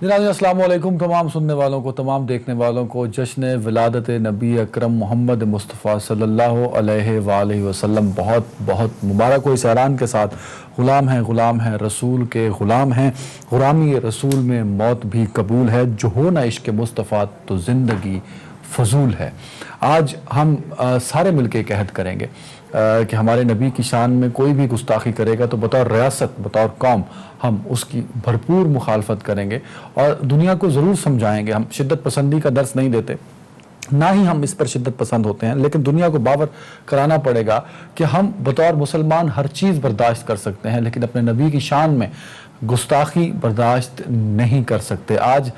ناظرین السلام علیکم تمام سننے والوں کو، تمام دیکھنے والوں کو جشن ولادت نبی اکرم محمد مصطفیٰ صلی اللہ علیہ وآلہ وسلم بہت بہت مبارک ہو۔ اس اعلان کے ساتھ غلام ہیں رسول کے غلام ہیں، غلامی رسول میں موت بھی قبول ہے، جو ہو نہ عشق مصطفیٰ تو زندگی فضول ہے۔ آج ہم سارے مل کے ایک عہد کریں گے کہ ہمارے نبی کی شان میں کوئی بھی گستاخی کرے گا تو بطور ریاست، بطور قوم ہم اس کی بھرپور مخالفت کریں گے اور دنیا کو ضرور سمجھائیں گے۔ ہم شدت پسندی کا درس نہیں دیتے، نہ ہی ہم اس پر شدت پسند ہوتے ہیں، لیکن دنیا کو باور کرانا پڑے گا کہ ہم بطور مسلمان ہر چیز برداشت کر سکتے ہیں، لیکن اپنے نبی کی شان میں گستاخی برداشت نہیں کر سکتے۔ آج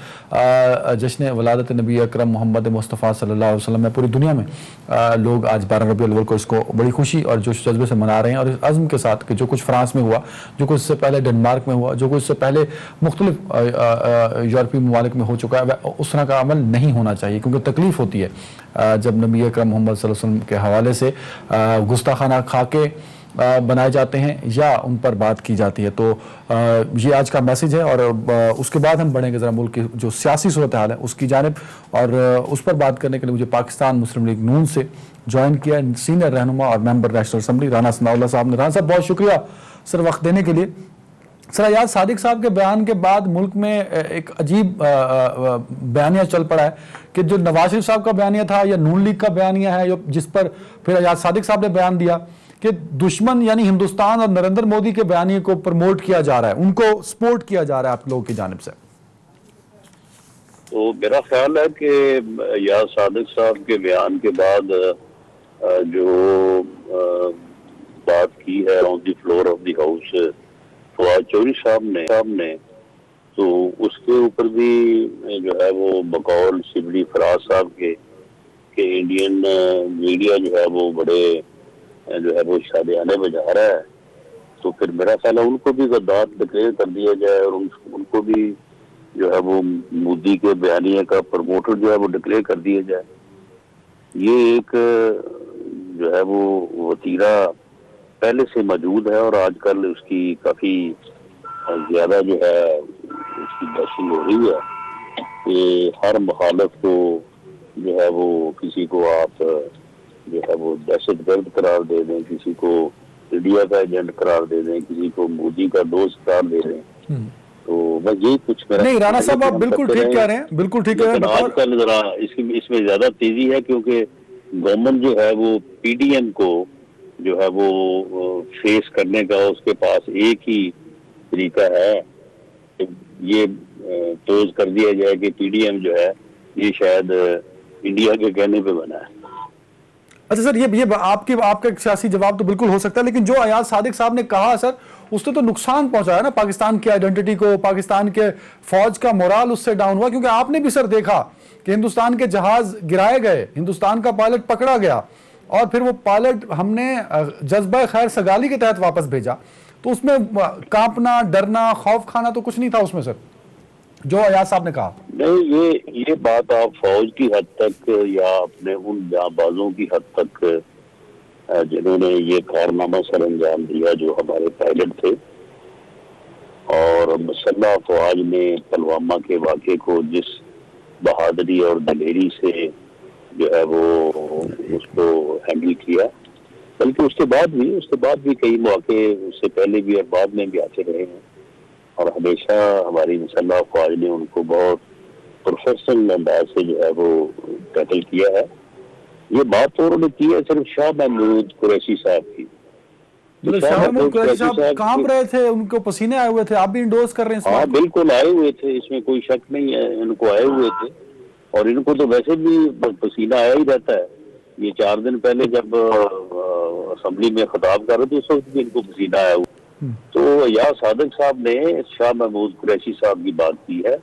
جشن ولادت نبی اکرم محمد مصطفیٰ صلی اللہ علیہ وسلم میں پوری دنیا میں لوگ آج 12 ربیع الاول کو اس کو بڑی خوشی اور جوش جذبے سے منا رہے ہیں، اور اس عزم کے ساتھ کہ جو کچھ فرانس میں ہوا، جو کچھ اس سے پہلے ڈنمارک میں ہوا، جو کچھ اس سے پہلے مختلف یورپی ممالک میں ہو چکا ہے، اس طرح کا عمل نہیں ہونا چاہیے، کیونکہ تکلیف ہوتی ہے جب نبی اکرم محمد صلی اللہ علیہ وسلم کے حوالے سے گستاخانہ خاکے بنائے جاتے ہیں یا ان پر بات کی جاتی ہے۔ تو یہ آج کا میسیج ہے، اور اس کے بعد ہم بڑھیں گے ذرا ملک کی جو سیاسی صورتحال ہے اس کی جانب، اور اس پر بات کرنے کے لیے مجھے پاکستان مسلم لیگ نون سے جوائن کیا سینئر رہنما اور ممبر نیشنل اسمبلی رانا ثناء اللہ صاحب نے۔ رانا صاحب بہت شکریہ سر وقت دینے کے لیے۔ سر ایاز صادق صاحب کے بیان کے بعد ملک میں ایک عجیب بیانیہ چل پڑا ہے کہ جو نواز شریف صاحب کا بیانیہ تھا یا نون لیگ کا بیانیہ ہے، جس پر پھر ایاز صادق صاحب نے بیان دیا کہ دشمن یعنی ہندوستان اور نریندر مودی کے بیانیے کو پروموٹ کیا جا رہا ہے، ان کو سپورٹ کیا جا رہا ہے آپ لوگوں کی جانب سے۔ تو میرا خیال ہے کہ ایاز صادق صاحب کے بیان کے بعد جو بات کی ہے on the floor of the house Fawad Chaudhry صاحب نے، تو اس کے اوپر بھی جو ہے وہ بقول شبلی فراز صاحب کے کہ انڈین میڈیا جو ہے وہ بڑے جو ہے وہ شادیانے بجا رہا ہے، تو پھر میرا خیال ہے ان کو بھی غدار ڈکلیئر کر دیا جائے اور ان کو بھی جو ہے وہ مودی کے بیانیے کا پروموٹر جو ہے وہ ڈکلیئر کر دیا جائے۔ یہ ایک جو ہے وہ وتیرہ پہلے سے موجود ہے اور آج کل اس کی کافی زیادہ جو ہے اس کی بیشنگ ہو رہی ہے کہ ہر مخالف کو جو ہے وہ کسی کو آپ جو ہے وہ دہشت گرد قرار دے دیں، کسی کو انڈیا کا ایجنٹ قرار دے دیں، کسی کو مودی کا دوست قرار دے دیں، تو بس یہی کچھ میرا نہیں رانا صاحب آپ بالکل ٹھیک کہہ رہے ہیں، بالکل ٹھیک کہہ رہے ہیں۔ آج کل ذرا اس میں زیادہ تیزی ہے کیونکہ گورنمنٹ جو ہے وہ پی ڈی ایم کو جو ہے وہ فیس کرنے کا اس کے پاس ایک ہی طریقہ ہے، یہ توز کر دیا جائے کہ پی ڈی ایم جو ہے یہ شاید انڈیا کے کہنے پہ بنا ہے۔ اچھا سر، یہ آپ کا سیاسی جواب تو بالکل ہو سکتا ہے، لیکن جو ایاز صادق صاحب نے کہا سر، اس نے تو نقصان پہنچایا نا پاکستان کی آئیڈینٹی کو، پاکستان کے فوج کا مورال اس سے ڈاؤن ہوا، کیونکہ آپ نے بھی سر دیکھا کہ ہندوستان کے جہاز گرائے گئے، ہندوستان کا پائلٹ پکڑا گیا، اور پھر وہ پائلٹ ہم نے جذبہ خیر سگالی کے تحت واپس بھیجا، تو اس میں کانپنا، ڈرنا، خوف کھانا تو کچھ نہیں تھا اس میں سر، جو ایاز صاحب نے کہا۔ نہیں، یہ بات آپ فوج کی حد تک یا اپنے ان جانبازوں کی حد تک جنہوں نے یہ کارنامہ سر انجام دیا جو ہمارے پائلٹ تھے، اور مسلح افواج نے پلوامہ کے واقعے کو جس بہادری اور دلیری سے جو ہے وہ اس کو ہینڈل کیا، بلکہ اس کے بعد بھی کئی مواقع اس سے پہلے بھی اور بعد میں بھی آتے رہے ہیں، اور ہمیشہ ہماری مسلح افواج نے ان کو بہت پروفیشنل انداز سے جو ہے وہ ٹیکل کیا ہے۔ یہ بات تو انہوں نے کی ہے صرف شاہ محمود قریشی صاحب کی۔ شاہ محمود قریشی صاحب کانپ رہے تھے، ان کو پسینے آئے ہوئے تھے، آپ بھی انڈورس کر رہے ہیں؟ ہاں بالکل آئے ہوئے تھے، اس میں کوئی شک نہیں ہے، ان کو آئے ہوئے تھے، اور ان کو تو ویسے بھی پسینہ آیا ہی رہتا ہے۔ یہ 4 دن پہلے جب اسمبلی میں خطاب کر رہے تھے اس وقت بھی ان کو پسینہ آیا ہوا۔ تو ایاز صادق صاحب نے شاہ محمود قریشی صاحب کی بات کی ہے۔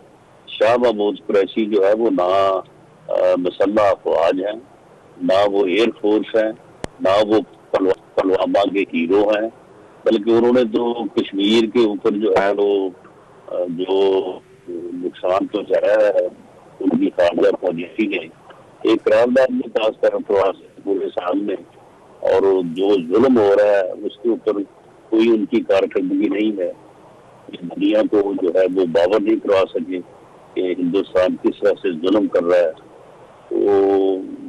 شاہ محمود قریشی جو ہے وہ نہ مسلح افواج ہیں، نہ وہ ایئر فورس ہیں، نہ وہ پلوامہ کے ہیرو ہیں، بلکہ انہوں نے تو کشمیر کے اوپر جو ہے وہ جو نقصان پہنچایا ہے ان کی خارجہ پالیسی نے ایک قرارداد میں پاس کر پورے سال میں، اور جو ظلم ہو رہا ہے اس کے اوپر کوئی ان کی کارکردگی نہیں ہے، دنیا کو جو ہے وہ باور نہیں کروا سکے ہندوستان کس طرح سے ظلم کر رہا ہے. تو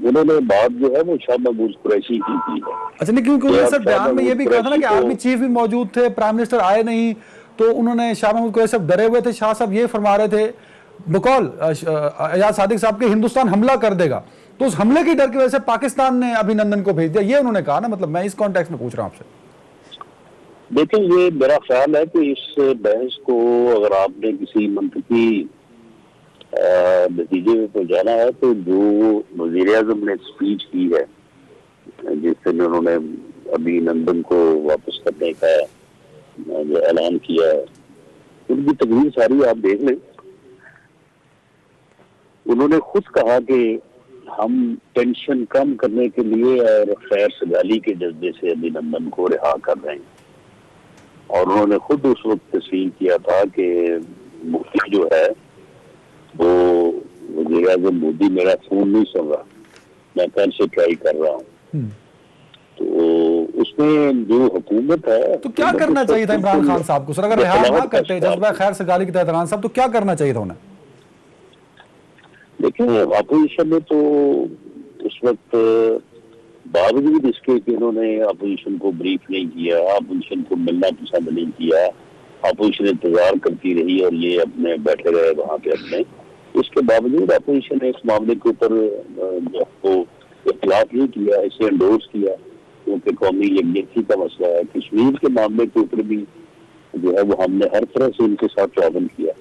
انہوں نے بات جو ہے وہ شاہ محمود قریشی کی ہے. اچھا نہیں، کیونکہ انہوں نے سر بیان میں یہ بھی کہا تھا نا کہ آرمی چیف بھی موجود تھے، پرائم منسٹر آئے نہیں، تو انہوں نے شاہ محمود قریشی صاحب ڈرے ہوئے تھے. شاہ صاحب یہ فرما رہے تھے بقول ایاز صادق صاحب کہ ہندوستان حملہ کر دے گا، تو اس حملے کی ڈر کی وجہ سے پاکستان نے ابھی نندن کو بھیج دیا، یہ انہوں نے کہا نا. مطلب میں اس کانٹیکس میں پوچھ رہا ہوں آپ سے. دیکھیں یہ میرا خیال ہے کہ اس بحث کو اگر آپ نے کسی منطقی نتیجے میں پہنچانا ہے تو جو وزیر اعظم نے اسپیچ کی ہے جس سے انہوں نے ابھی لندن کو واپس کرنے کا جو اعلان کیا ہے، ان کی تقریر ساری آپ دیکھ لیں. انہوں نے خود کہا کہ ہم ٹینشن کم کرنے کے لیے اور خیر سگالی کے جذبے سے ابھی لندن کو رہا کر رہے ہیں. اور انہوں نے خود اس وقت تسلیم کیا تھا کہ مفتی جو ہے وہ وزیر اعظم مودی میرا فون نہیں سن رہا، میں کل سے ٹرائی کر رہا ہوں. تو اس میں جو حکومت ہے تو کیا کرنا چاہیے تھا عمران خان صاحب کو سر؟ اگر رہا نہ کرتے جذبہ خیر سگالی کی تحت عمران صاحب، تو کیا کرنا چاہیے تھا انہیں؟ دیکھیں اپوزیشن نے تو اس وقت باوجود اس کے کہ انہوں نے اپوزیشن کو بریف نہیں کیا، اپوزیشن کو ملنا پسند نہیں کیا، اپوزیشن انتظار کرتی رہی اور یہ اپنے بیٹھے رہے وہاں پہ اپنے، اس کے باوجود اپوزیشن نے اس معاملے کے اوپر جو کو اختلاف نہیں کیا، اسے انڈورس کیا کیونکہ قومی یکجہتی کا مسئلہ ہے. کشمیر کے معاملے کے اوپر بھی جو ہے وہ ہم نے ہر طرح سے ان کے ساتھ تعاون کیا.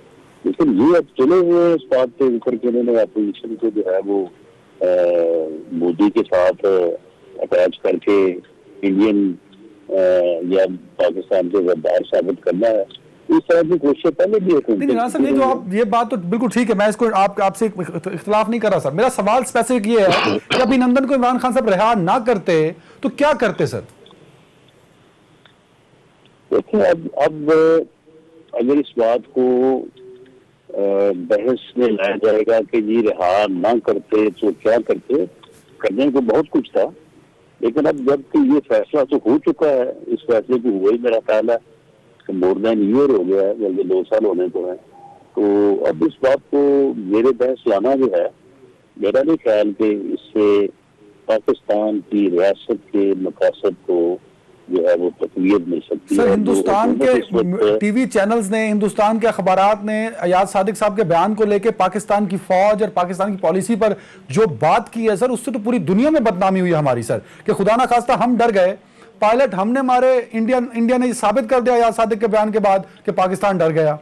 لیکن یہ اب چلے ہوئے اس بات پہ اوپر کے انہوں نے اپوزیشن کو جو ہے وہ مودی کے ساتھ اٹیچ کر کے انڈین یا پاکستان کے غدار ثابت کرنا ہے. اس طرح کی کوششیں پہلے بھی نہیں جو آپ یہ بات تو بالکل ٹھیک ہے، میں اس کو آپ سے اختلاف نہیں کر رہا سر. میرا سوال اسپیسیفک یہ ہے کہ ابھی نندن کو عمران خان صاحب رہا نہ کرتے تو کیا کرتے سر؟ دیکھیں اب اگر اس بات کو بحث میں لایا جائے گا کہ جی رہا نہ کرتے تو کیا کرتے، کرنے کو بہت کچھ تھا. لیکن اب جب کہ یہ فیصلہ تو ہو چکا ہے، اس فیصلے کو ہوا ہی میرا خیال ہے کہ مور دین ایئر ہو گیا ہے، بلکہ 2 سال ہونے کو ہیں. تو اب اس بات کو میرے بحث لانا جو ہے، میرا نہیں خیال کہ اس سے پاکستان کی ریاست کے مقاصد کو جو ہے وہ تقویت مل سکتی ہے. سر ہندوستان کے ٹی وی چینلز نے، ہندوستان کے اخبارات نے ایاز صادق صاحب کے بیان کو لے کے پاکستان کی فوج اور پاکستان کی پالیسی پر جو بات کی ہے سر، اس سے تو پوری دنیا میں بدنامی ہوئی ہماری سر، کہ خدا نہ خواستہ ہم ڈر گئے، پائلٹ ہم نے مارے، انڈیا نے ثابت کر دیا ایاز صادق کے بیان کے بعد کہ پاکستان ڈر گیا.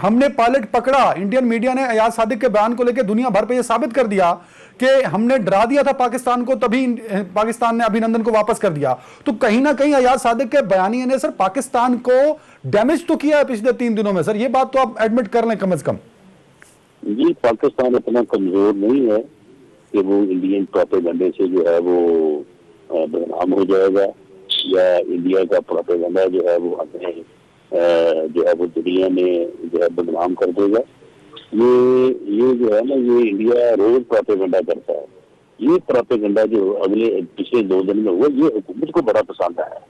ہم نے پائلٹ پکڑا، انڈین میڈیا نے ایاز صادق کے بیان کو لے کے دنیا بھر پہ یہ ثابت کر دیا کہ ہم نے ڈرا دیا تھا پاکستان کو، تبھی پاکستان نے ابھینندن کو واپس کر دیا. تو کہیں نہ کہیں ایاز صادق کے بیانیے نے سر پاکستان کو ڈیمیج تو کیا ہے پچھلے 3 دنوں میں سر، یہ بات تو آپ ایڈمٹ کر لیں کم از کم. جی پاکستان اتنا کمزور نہیں ہے کہ وہ انڈین پروپیگنڈے سے جو ہے وہ بدنام ہو جائے گا، یا انڈیا کا پروپیگنڈا جو ہے وہ ہمیں جو ہے وہ دنیا میں جو ہے بدنام کر دے گا. یہ جو ہے نا، یہ انڈیا روز پروپیگنڈا کرتا ہے. یہ پروپیگنڈا جو پچھلے 2 دن میں ہوا، یہ حکومت کو بڑا پسند آیا ہے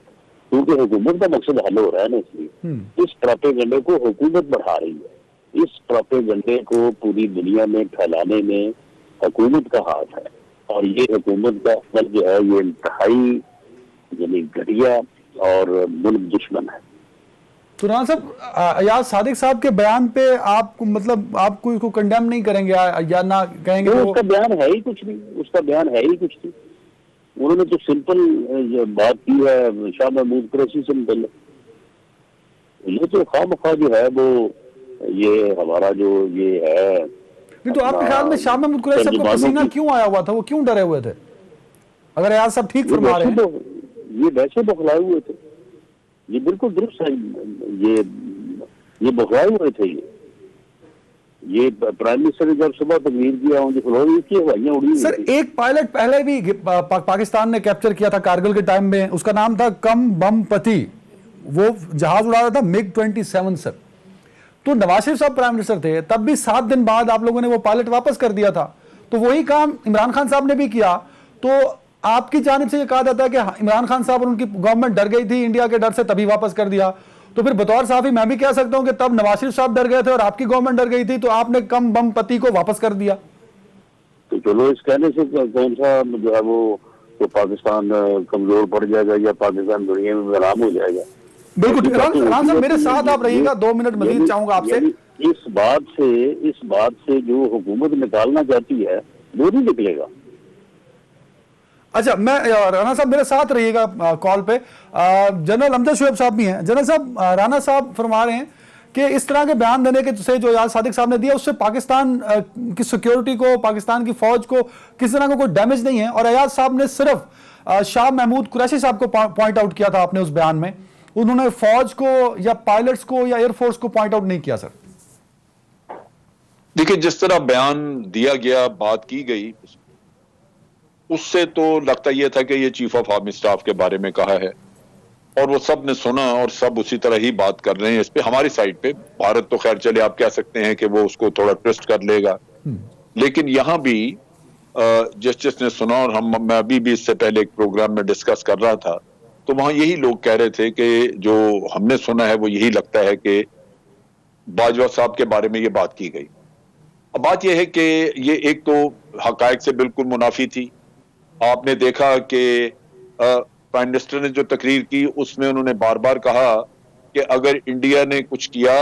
کیونکہ حکومت کا مقصد حل ہو رہا ہے نا. اس لیے اس پروپیگنڈے کو حکومت بڑھا رہی ہے. اس پروپیگنڈے کو پوری دنیا میں پھیلانے میں حکومت کا ہاتھ ہے، اور یہ حکومت کا عمل جو ہے یہ انتہائی یعنی گھٹیا اور ملک دشمن ہے. تو رانا صاحب ایاز صادق صاحب کے بیان پہ آپ مطلب آپ کو اس کو کنڈیم نہیں کریں گے یا نہ کہیں گے؟ اس کا بیان ہے ہی کچھ نہیں، اس کا بیان ہے ہی کچھ نہیں. انہوں نے تو سمپل بات کی ہے شاہ محمود قریشی سے متعلق. یہ تو خواہ مخواہ جو ہے وہ یہ ہمارا جو یہ ہے. نہیں تو آپ کے خیال میں شاہ محمود قریشی صاحب کو پسینہ کیوں آیا ہوا تھا؟ وہ کیوں ڈرے ہوئے تھے اگر ایاز صاحب ٹھیک فرما رہے ہیں؟ یہ ویسے بخلائے ہوئے تھے. یہ بالکل درست ہے. یہ بخلائے ہوئے تھے. یہ پرائم منسٹر نے جب صبح تقریر کیا کی ہوائیاں اڑی. سر ایک پائلٹ پہلے بھی پاکستان نے کیپچر کیا تھا کارگل کے ٹائم میں، اس کا نام تھا کم بم پتی، وہ جہاز اڑا رہا تھا MiG 27 سر. تو نواز شریف صاحب پرائم منسٹر تھے تب بھی 7 دن بعد آپ لوگوں نے وہ پائلٹ واپس کر دیا تھا. تو وہی کام عمران خان صاحب نے بھی کیا. تو آپ کی جانب سے یہ کہا جاتا ہے کہ عمران خان صاحب اور ان کی گورنمنٹ ڈر گئی تھی انڈیا کے ڈر سے، تبھی واپس کر دیا. تو پھر بطور صحافی میں بھی کہہ سکتا ہوں کہ تب نواز شریف صاحب ڈر گئے تھے اور آپ کی گورنمنٹ ڈر گئی تھی تو آپ نے کم بم پتی کو واپس کر دیا. تو چلو اس کہنے سے کون سا جو ہے وہ تو پاکستان کمزور پڑ جائے گا یا پاکستان دنیا میں بحرام ہو جائے گا. بالکل رحمان صاحب میرے ساتھ آپ رہیے گا, 2 منٹ مزید چاہوں گا آپ سے. اس بات سے جو حکومت نکالنا چاہتی ہے وہ نہیں نکلے گا. اچھا میں رانا صاحب میرے ساتھ رہیے گا کال پہ. جنرل امجد شعیب صاحب بھی ہیں. جنرل صاحب, رانا صاحب فرما رہے ہیں کہ اس طرح کے بیان دینے کے سے جو ایاز صادق صاحب نے دیا اس سے پاکستان کی سیکیورٹی کو, پاکستان کی فوج کو کس طرح کا کوئی ڈیمیج نہیں ہے, اور ایاز صاحب نے صرف شاہ محمود قریشی صاحب کو پوائنٹ آؤٹ کیا تھا آپ نے اس بیان میں, انہوں نے فوج کو یا پائلٹس کو یا ایئر فورس کو پوائنٹ آؤٹ نہیں کیا. سر دیکھیں جس طرح بیان دیا گیا, بات کی گئی, اس سے تو لگتا یہ تھا کہ یہ چیف آف آرمی سٹاف کے بارے میں کہا ہے اور وہ سب نے سنا اور سب اسی طرح ہی بات کر رہے ہیں. اس پہ ہماری سائڈ پہ بھارت تو خیر چلے آپ کہہ سکتے ہیں کہ وہ اس کو تھوڑا ٹوسٹ کر لے گا, لیکن یہاں بھی جس نے سنا, اور میں ابھی بھی اس سے پہلے ایک پروگرام میں ڈسکس کر رہا تھا تو وہاں یہی لوگ کہہ رہے تھے کہ جو ہم نے سنا ہے وہ یہی لگتا ہے کہ باجوہ صاحب کے بارے میں یہ بات کی گئی. اب بات یہ ہے کہ یہ ایک تو حقائق سے بالکل منافی تھی. آپ نے دیکھا کہ پرائم منسٹر نے جو تقریر کی اس میں انہوں نے بار بار کہا کہ اگر انڈیا نے کچھ کیا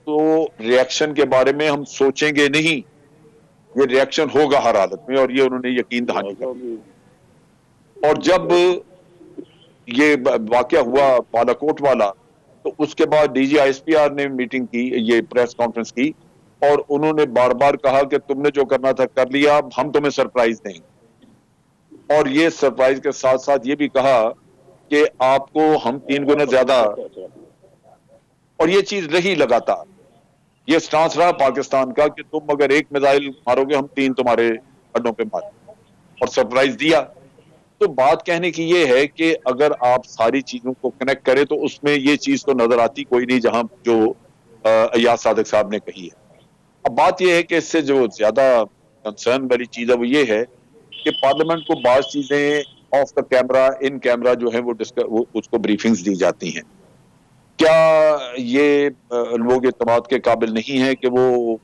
تو ریئیکشن کے بارے میں ہم سوچیں گے نہیں, یہ ریئیکشن ہوگا ہر حالت میں, اور یہ انہوں نے یقین دہانی کی. اور جب یہ واقعہ ہوا بالاکوٹ والا تو اس کے بعد D G I S P R نے میٹنگ کی, یہ پریس کانفرنس کی, اور انہوں نے بار بار کہا کہ تم نے جو کرنا تھا کر لیا, ہم تمہیں سرپرائز دیں گے. اور یہ سرپرائز کے ساتھ ساتھ یہ بھی کہا کہ آپ کو ہم 3 گنا زیادہ, اور یہ چیز رہی لگاتار, یہ سٹانس رہا پاکستان کا کہ تم اگر ایک میزائل مارو گے ہم 3 تمہارے اڈوں پہ ماریں, اور سرپرائز دیا. تو بات کہنے کی یہ ہے کہ اگر آپ ساری چیزوں کو کنیکٹ کریں تو اس میں یہ چیز تو نظر آتی کوئی نہیں جہاں جو ایاز صادق صاحب نے کہی ہے. اب بات یہ ہے کہ اس سے جو زیادہ کنسرن والی چیز ہے وہ یہ ہے کہ پارلیمنٹ کو بعض چیزیں of the camera, in camera جو ہیں وہ اس کو بریفنگز دی جاتی ہیں. کیا یہ لوگ اعتماد کے قابل نہیں ہیں کہ وہ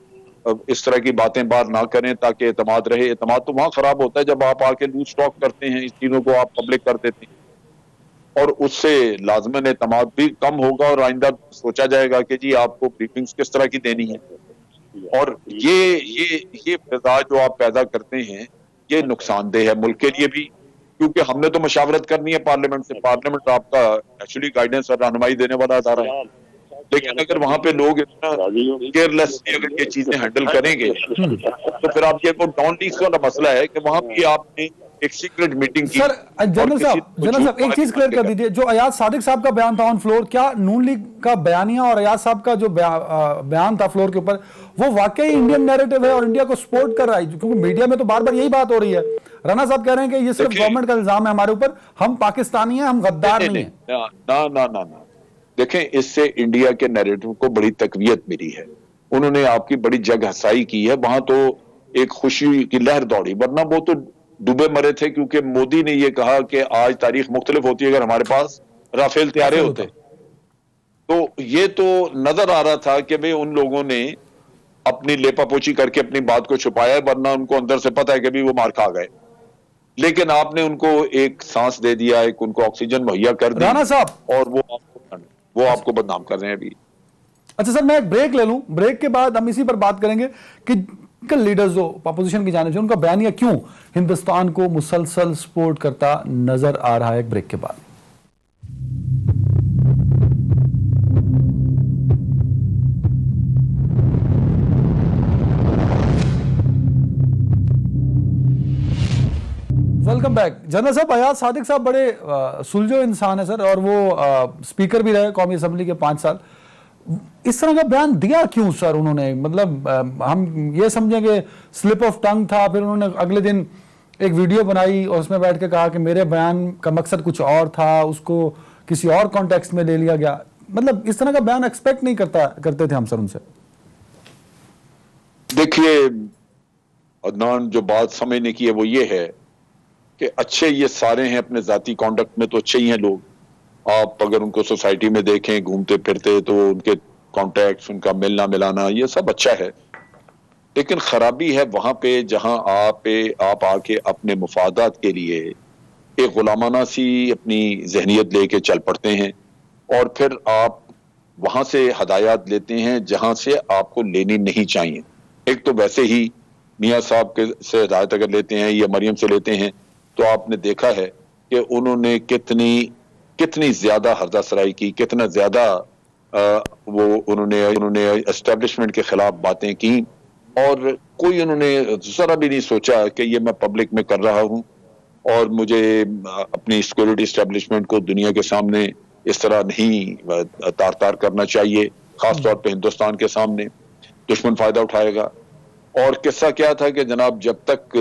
اس طرح کی باتیں باہر نہ کریں تاکہ اعتماد رہے؟ اعتماد تو وہاں خراب ہوتا ہے جب آپ آ کے لوز ٹاک کرتے ہیں, اس چیزوں کو آپ پبلک کر دیتے ہیں, اور اس سے لازماً اعتماد بھی کم ہوگا اور آئندہ سوچا جائے گا کہ جی آپ کو بریفنگز کس طرح کی دینی ہے. اور یہ فضا جو آپ پیدا کرتے ہیں یہ نقصان دہ ہے ملک کے لیے بھی, کیونکہ ہم نے تو مشاورت کرنی ہے پارلیمنٹ سے. پارلیمنٹ آپ کا ایکچولی گائیڈنس اور رہنمائی دینے والا ادارہ ہے, لیکن اگر وہاں پہ لوگ اتنا کیئرلیس اگر یہ چیزیں ہینڈل کریں گے تو پھر آپ کے ڈاؤن لیگز والا مسئلہ ہے کہ وہاں بھی آپ نے ایک سیکرٹ میٹنگ کی. سر جنرل صاحب ایک چیز کلیئر کر دیجئے, جو ایاز صادق صاحب کا بیان تھا آن فلور, کیا نون لیگ کا بیانیہ اور ایاز صاحب کا جو بیان تھا فلور کے اوپر وہ واقعی انڈین نیریٹو ہے اور انڈیا کو سپورٹ کر رہا ہے؟ کیونکہ میڈیا میں تو بار بار یہی بات ہو رہی ہے. رانا صاحب کہہ رہے ہیں کہ یہ صرف گورنمنٹ کا الزام ہے ہمارے اوپر, ہم پاکستانی ہیں, ہم غدار نہیں ہیں. نہ دیکھیں, اس سے انڈیا کے نیریٹو کو بڑی تقویت ملی ہے. انہوں نے آپ کی بڑی جگ ہسائی کی ہے, وہاں تو ایک خوشی کی لہر دوڑی, ورنہ وہ تو ڈوبے مرے تھے کیونکہ مودی نے یہ کہا کہ آج تاریخ مختلف ہوتی ہے اگر ہمارے پاس رافیل طیارے ہوتے. تو یہ تو نظر آ رہا تھا کہ بھئی ان لوگوں نے اپنی لیپا پوچھی کر کے اپنی بات کو چھپایا, ورنہ ان کو اندر سے پتا ہے کہ بھی وہ مار کھا گئے. لیکن آپ نے ان کو ایک سانس دے دیا, ایک ان کو آکسیجن مہیا کر دی, رانا صاحب اور وہ آپ کو بدنام کر رہے ہیں ابھی. اچھا سر میں ایک بریک لے لوں, بریک کے بعد ہم اسی پر بات کریں گے کہ لیڈرز جو اپوزیشن کی جانب سے ان کا بیانیہ کیوں ہندوستان کو مسلسل سپورٹ کرتا نظر آ رہا ہے. ایک بریک کے بعد ویلکم بیک. جنرل صاحب, ایاز صادق صاحب بڑے سلجھو انسان ہے سر, اور وہ اسپیکر بھی رہے قومی اسمبلی کے 5 سال. اس طرح کا بیان دیا کیوں سر انہوں نے؟ مطلب ہم یہ سمجھیں کہ سلپ آف ٹنگ تھا, پھر انہوں نے اگلے دن ایک ویڈیو بنائی اور اس میں بیٹھ کے کہا کہ میرے بیان کا مقصد کچھ اور تھا, اس کو کسی اور کانٹیکسٹ میں لے لیا گیا. مطلب اس طرح کا بیان ایکسپیکٹ نہیں کرتے تھے ہم سر ان سے. دیکھیے عدنان, جو بات سمجھنے کی ہے وہ یہ ہے کہ اچھے یہ سارے ہیں اپنے ذاتی کانڈکٹ میں تو اچھے ہی ہیں لوگ, آپ اگر ان کو سوسائٹی میں دیکھیں گھومتے پھرتے تو ان کے کانٹیکٹس، ان کا ملنا ملانا، یہ سب اچھا ہے. لیکن خرابی ہے وہاں پہ جہاں آپ آ کے اپنے مفادات کے لیے ایک غلامانہ سی اپنی ذہنیت لے کے چل پڑتے ہیں، اور پھر آپ وہاں سے ہدایات لیتے ہیں جہاں سے آپ کو لینی نہیں چاہیے. ایک تو ویسے ہی میاں صاحب سے ہدایت اگر لیتے ہیں یا مریم سے لیتے ہیں تو آپ نے دیکھا ہے کہ انہوں نے کتنی زیادہ ہردہ سرائی کی، کتنا زیادہ انہوں نے اسٹیبلشمنٹ کے خلاف باتیں کی، اور کوئی انہوں نے ذرا بھی نہیں سوچا کہ یہ میں پبلک میں کر رہا ہوں اور مجھے اپنی سیکورٹی اسٹیبلشمنٹ کو دنیا کے سامنے اس طرح نہیں تار کرنا چاہیے، خاص طور پہ ہندوستان کے سامنے. دشمن فائدہ اٹھائے گا. اور قصہ کیا تھا کہ جناب جب تک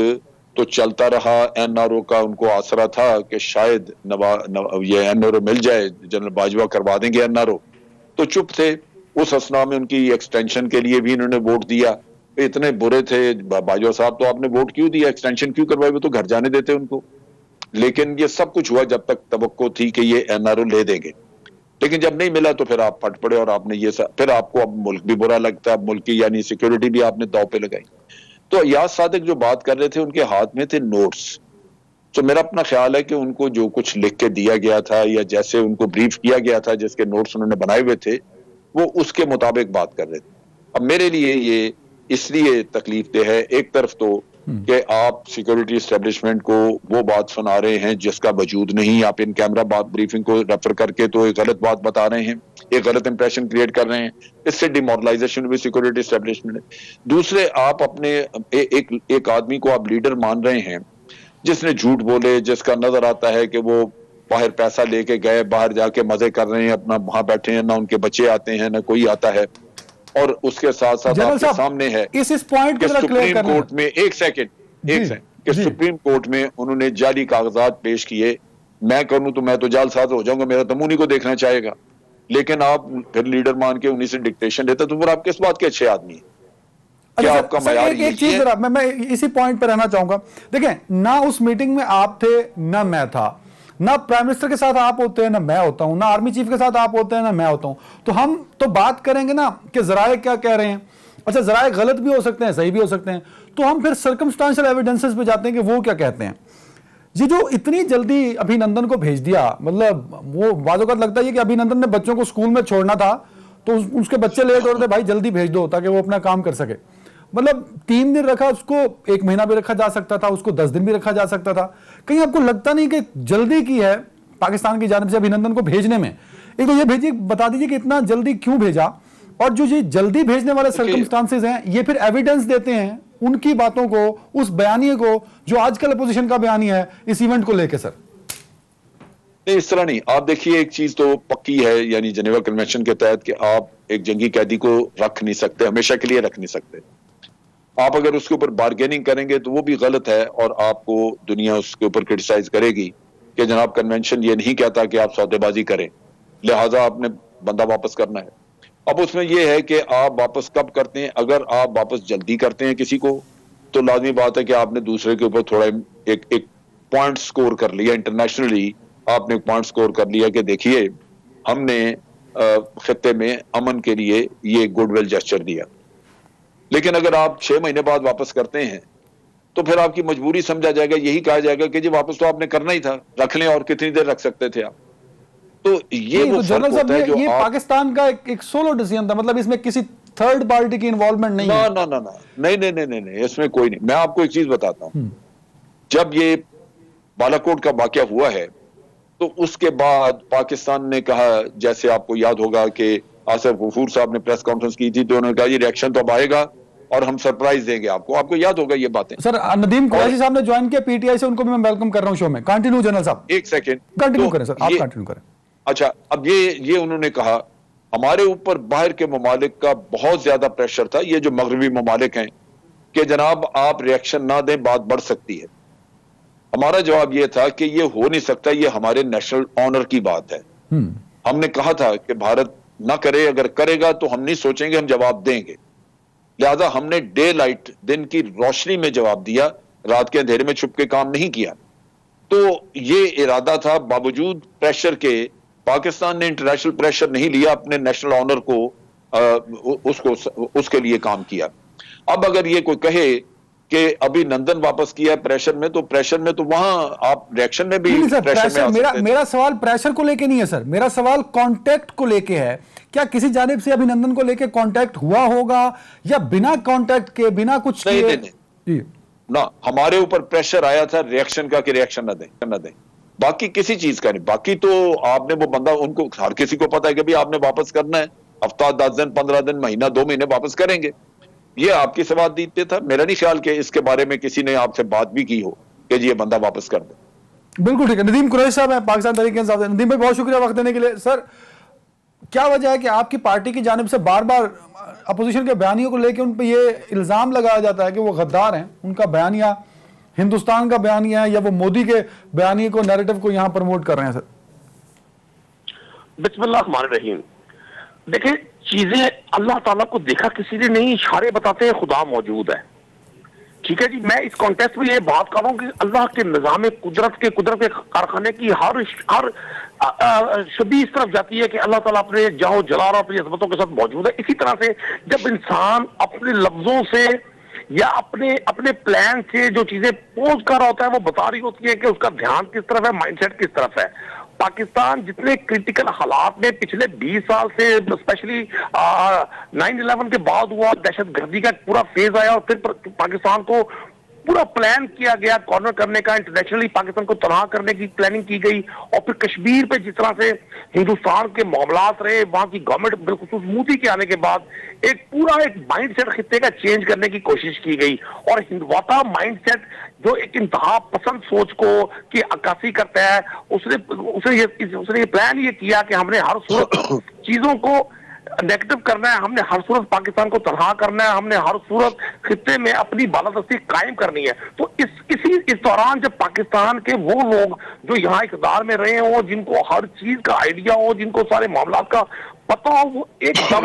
تو چلتا رہا، این آر او کا ان کو آسرا تھا کہ شاید یہ این آر او مل جائے، جنرل باجوہ کروا دیں گے این آر او، تو چپ تھے. اس اسنا میں ان کی ایکسٹینشن کے لیے بھی انہوں نے ووٹ دیا. اتنے برے تھے باجوہ صاحب، تو آپ نے ووٹ کیوں دیا، ایکسٹینشن کیوں کروائی، وہ تو گھر جانے دیتے ان کو. لیکن یہ سب کچھ ہوا جب تک توقع تھی کہ یہ این آر او لے دیں گے. لیکن جب نہیں ملا تو پھر آپ پھٹ پڑے، اور آپ نے پھر آپ کو اب ملک بھی برا لگتا ہے، ملک کی یعنی سیکورٹی بھی آپ نے داؤ پہ لگائی. تو ایاز صادق جو بات کر رہے تھے ان کے ہاتھ میں تھے نوٹس. تو میرا اپنا خیال ہے کہ ان کو جو کچھ لکھ کے دیا گیا تھا یا جیسے ان کو بریف کیا گیا تھا، جس کے نوٹس انہوں نے بنائے ہوئے تھے، وہ اس کے مطابق بات کر رہے تھے. اب میرے لیے یہ اس لیے تکلیف دہ ہے ایک طرف تو کہ آپ سیکورٹی اسٹیبلشمنٹ کو وہ بات سنا رہے ہیں جس کا وجود نہیں، آپ ان کیمرہ بات بریفنگ کو ریفر کر کے تو ایک غلط بات بتا رہے ہیں، ایک غلط امپریشن کریٹ کر رہے ہیں، اس سے ڈیمورلائزیشن بھی سیکورٹی اسٹیبلشمنٹ ہے. دوسرے آپ اپنے ایک آدمی کو آپ لیڈر مان رہے ہیں جس نے جھوٹ بولے، جس کا نظر آتا ہے کہ وہ باہر پیسہ لے کے گئے، باہر جا کے مزے کر رہے ہیں، اپنا وہاں بیٹھے ہیں، نہ ان کے بچے آتے ہیں نہ کوئی آتا ہے، اور اس کے ساتھ ساتھ جنرل آپ کے صاحب سامنے ہے اس پوائنٹ کہ کو ذرا کلیئر سپریم کرنا کورٹ میں ایک سیکنڈ کہ سپریم کورٹ میں انہوں نے جعلی کاغذات پیش کیے. میں کروں تو میں تو جال ساز ہو جاؤں گا، میرا تمونی کو دیکھنا چاہے گا. لیکن آپ پھر لیڈر مان کے انہیں سے ڈکٹیشن دیتے تو پھر آپ کس بات کے اچھے آدمی ہیں؟ کیا آپ کا معیار ایک چیز ذرا میں اسی پوائنٹ پہ رہنا چاہوں گا. دیکھیں، نہ اس میٹنگ میں آپ تھے نہ میں تھا، نہ پرائم منسٹر کے ساتھ آپ ہوتے ہیں نہ میں ہوتا ہوں، نہ آرمی چیف کے ساتھ آپ ہوتے ہیں نہ میں ہوتا ہوں. تو ہم تو بات کریں گے نا کہ ذرائع کیا کہہ رہے ہیں. اچھا، ذرائع غلط بھی ہو سکتے ہیں، صحیح بھی ہو سکتے ہیں، تو ہم پھر سرکمسٹانشل ایویڈنسز پہ جاتے ہیں کہ وہ کیا کہتے ہیں. یہ جو اتنی جلدی ابھی نندن کو بھیج دیا، مطلب وہ بعض اوقات لگتا ہے کہ ابھی نندن نے بچوں کو اسکول میں چھوڑنا تھا تو اس کے بچے لیٹ ہو رہے تھے، بھائی جلدی بھیج دو تاکہ وہ اپنا کام کر سکے. مطلب 3 دن رکھا، اس کو 1 مہینہ بھی رکھا جا سکتا تھا، اس کو 10 دن بھی رکھا جا سکتا تھا. کہیں آپ کو لگتا نہیں کہ جلدی کی ہے پاکستان کی جانب سے ابھینندن کو بھیجنے میں؟ ایک تو یہ بھیجیے، بتا دیجیے کہ اتنا جلدی کیوں بھیجا، اور جو یہ جلدی بھیجنے والے سرکمسٹانسز ہیں یہ پھر ایویڈنس دیتے ہیں ان کی باتوں کو، اس بیانیے کو جو آج کل اپوزیشن کا بیانیہ ہے اس ایونٹ کو لے کے. سر نہیں، اس طرح نہیں. آپ دیکھیے ایک چیز تو پکی ہے، یعنی جنیوا کنونشن کے تحت کہ آپ ایک جنگی قیدی کو رکھ نہیں سکتے، ہمیشہ کے لیے رکھ نہیں سکتے. آپ اگر اس کے اوپر بارگیننگ کریں گے تو وہ بھی غلط ہے، اور آپ کو دنیا اس کے اوپر کرٹیسائز کرے گی کہ جناب کنونشن یہ نہیں کہتا کہ آپ سودے بازی کریں، لہٰذا آپ نے بندہ واپس کرنا ہے. اب اس میں یہ ہے کہ آپ واپس کب کرتے ہیں. اگر آپ واپس جلدی کرتے ہیں کسی کو تو لازمی بات ہے کہ آپ نے دوسرے کے اوپر تھوڑا ایک پوائنٹ سکور کر لیا، انٹرنیشنلی آپ نے ایک پوائنٹ سکور کر لیا کہ دیکھیے ہم نے خطے میں امن کے لیے یہ گڈ ول جسچر دیا. لیکن اگر آپ 6 مہینے بعد واپس کرتے ہیں تو پھر آپ کی مجبوری سمجھا جائے گا، یہی کہا جائے گا کہ جی واپس تو آپ نے کرنا ہی تھا، رکھ لیں، اور کتنی دیر رکھ سکتے تھے آپ. تو یہ وہ فرق ہوتا ہے جو یہ پاکستان کا ایک سولو ڈیسیژن تھا، مطلب اس میں کسی تھرڈ پارٹی کی انوالومنٹ نہیں ہے. نہیں، اس میں کوئی نہیں. میں آپ کو ایک چیز بتاتا ہوں، جب یہ بالاکوٹ کا واقعہ ہوا ہے تو اس کے بعد پاکستان نے کہا، جیسے آپ کو یاد ہوگا کہ آصف غفور صاحب نے پریس کانفرنس کی تھی تو انہوں نے کہا یہ ریئیکشن تو اب آئے گا اور ہم سرپرائز دیں گے آپ کو یاد ہوگا یہ باتیں. سر ندیم قریشی صاحب نے جوائن کیا پی ٹی آئی سے، ان کو بھی میں ویلکم کر رہا ہوں شو میں. کنٹینیو جنرل صاحب. ایک سیکنڈ کنٹینیو کریں سر، آپ کنٹینیو کریں. اچھا، اب یہ انہوں نے کہا ہمارے اوپر باہر کے ممالک کا بہت زیادہ پریشر تھا، یہ جو مغربی ممالک ہیں، کہ جناب آپ ریئیکشن نہ دیں، بات بڑھ سکتی ہے. ہمارا جواب یہ تھا کہ یہ ہو نہیں سکتا، یہ ہمارے نیشنل آنر کی بات ہے. ہم نے کہا تھا کہ بھارت نہ کرے، اگر کرے گا تو ہم نہیں سوچیں گے، ہم جواب دیں گے. لہذا ہم نے ڈے لائٹ، دن کی روشنی میں جواب دیا، رات کے اندھیرے میں چھپ کے کام نہیں کیا. تو یہ ارادہ تھا باوجود پریشر کے پاکستان نے انٹرنیشنل پریشر نہیں لیا اپنے نیشنل آنر کو اس کے لیے کام کیا. اب اگر یہ کوئی کہے کہ ابھی لندن واپس کیا ہے پریشر میں تو وہاں آپ ریئیکشن میں بھی پریشر میں آ سکتے ہیں. میرا سوال پریشر کو لے کے نہیں ہے سر, میرا سوال کانٹیکٹ کو لے کے ہے. کیا کسی جانب سے ابھی لندن کو لے کے کانٹیکٹ ہوا ہوگا یا بنا کانٹیکٹ کے بنا کچھ نہیں نہ ہمارے اوپر پریشر آیا تھا ریئیکشن کا کہ ریئیکشن نہ دیں, باقی کسی چیز کا نہیں. باقی تو آپ نے وہ بندہ, ان کو ہر کسی کو پتا ہے کہ بھی آپ نے واپس کرنا ہے, ہفتہ 10 دن 15 دن مہینہ 2 مہینے واپس کریں گے. یہ آپ کی سوادیتے تھا, میرا نہیں خیال کہ اس کے بارے میں کسی نے آپ سے بات بھی کی ہو کہ جی یہ بندہ واپس کر دے. بالکل ٹھیک ہے. ندیم قریشی صاحب ہیں پاکستان تحریک انصاف سے. ندیم بھائی بہت شکریہ وقت دینے کے لیے. سر کیا وجہ ہے کہ آپ کی پارٹی کی جانب سے بار بار اپوزیشن کے بیانیوں کو لے کے ان پہ یہ الزام لگایا جاتا ہے کہ وہ غدار ہیں, ان کا بیانیہ ہندوستان کا بیانیہ ہے یا وہ مودی کے بیانیے کو نیریٹو کو یہاں پروموٹ کر رہے ہیں؟ سر بسم اللہ الرحمن الرحیم. دیکھیں چیزیں اللہ تعالیٰ کو دیکھا کسی نے نہیں, اشارے بتاتے ہیں خدا موجود ہے. ٹھیک ہے جی, میں اس کانٹیکسٹ میں یہ بات کر رہا ہوں کہ اللہ کے نظام قدرت کے کارخانے کی ہر شبیہ اس طرف جاتی ہے کہ اللہ تعالیٰ اپنے جاہو جلال اور اپنی عظمتوں کے ساتھ موجود ہے. اسی طرح سے جب انسان اپنے لفظوں سے یا اپنے پلان سے جو چیزیں پوز کر رہا ہوتا ہے وہ بتا رہی ہوتی ہے کہ اس کا دھیان کس طرف ہے, مائنڈ سیٹ کس طرف ہے. پاکستان جتنے کرٹیکل حالات میں پچھلے 20 سال سے اسپیشلی 9/11 کے بعد ہوا, دہشت گردی کا پورا فیز آیا اور پھر پاکستان کو پورا پلان کیا گیا کارنر کرنے کا, انٹرنیشنلی پاکستان کو تنہا کرنے کی پلاننگ کی گئی, اور پھر کشمیر پہ جس طرح سے ہندوستان کے معاملات رہے, وہاں کی گورنمنٹ بالخصوص مودی کے آنے کے بعد ایک مائنڈ سیٹ خطے کا چینج کرنے کی کوشش کی گئی. اور ہندواتا مائنڈ سیٹ جو ایک انتہا پسند سوچ کو کی عکاسی کرتا ہے, اس نے یہ پلان یہ کیا کہ ہم نے ہر صورت چیزوں کو نیگیٹو کرنا ہے, ہم نے ہر صورت پاکستان کو تنہا کرنا ہے, ہم نے ہر صورت خطے میں اپنی بالادستی قائم کرنی ہے. تو اس دوران جب پاکستان کے وہ لوگ جو یہاں اقتدار میں رہے ہوں, جن کو ہر چیز کا آئیڈیا ہو, جن کو سارے معاملات کا پتہ ہو, وہ ایک دم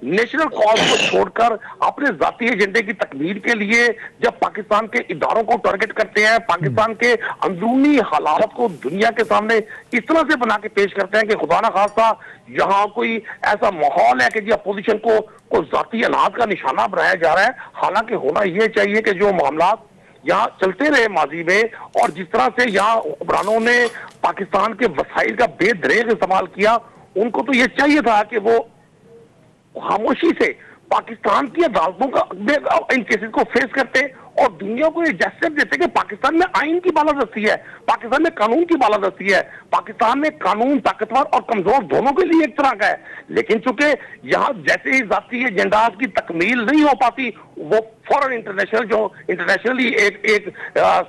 نیشنل کاز کو چھوڑ کر اپنے ذاتی ایجنڈے کی تکمیل کے لیے جب پاکستان کے اداروں کو ٹارگٹ کرتے ہیں, پاکستان کے اندرونی حالات کو دنیا کے سامنے اس طرح سے بنا کے پیش کرتے ہیں کہ خدا نہ خواستہ یہاں کوئی ایسا ماحول ہے کہ جی اپوزیشن کو ذاتی اناج کا نشانہ بنایا جا رہا ہے. حالانکہ ہونا یہ چاہیے کہ جو معاملات یہاں چلتے رہے ماضی میں, اور جس طرح سے یہاں حکمرانوں نے پاکستان کے وسائل کا بے دریغ استعمال کیا, ان کو تو یہ چاہیے تھا کہ وہ خاموشی سے پاکستان کی عدالتوں کا ان کیسز کو فیس کرتے اور دنیا کو یہ جسٹس دیتے کہ پاکستان میں آئین کی بالادستی ہے, پاکستان میں قانون کی بالادستی ہے, پاکستان میں قانون طاقتور اور کمزور دونوں کے لیے ایک طرح کا ہے. لیکن چونکہ یہاں جیسے ہی ذاتی ایجنڈاز کی تکمیل نہیں ہو پاتی, وہ فوراً انٹرنیشنلی ایک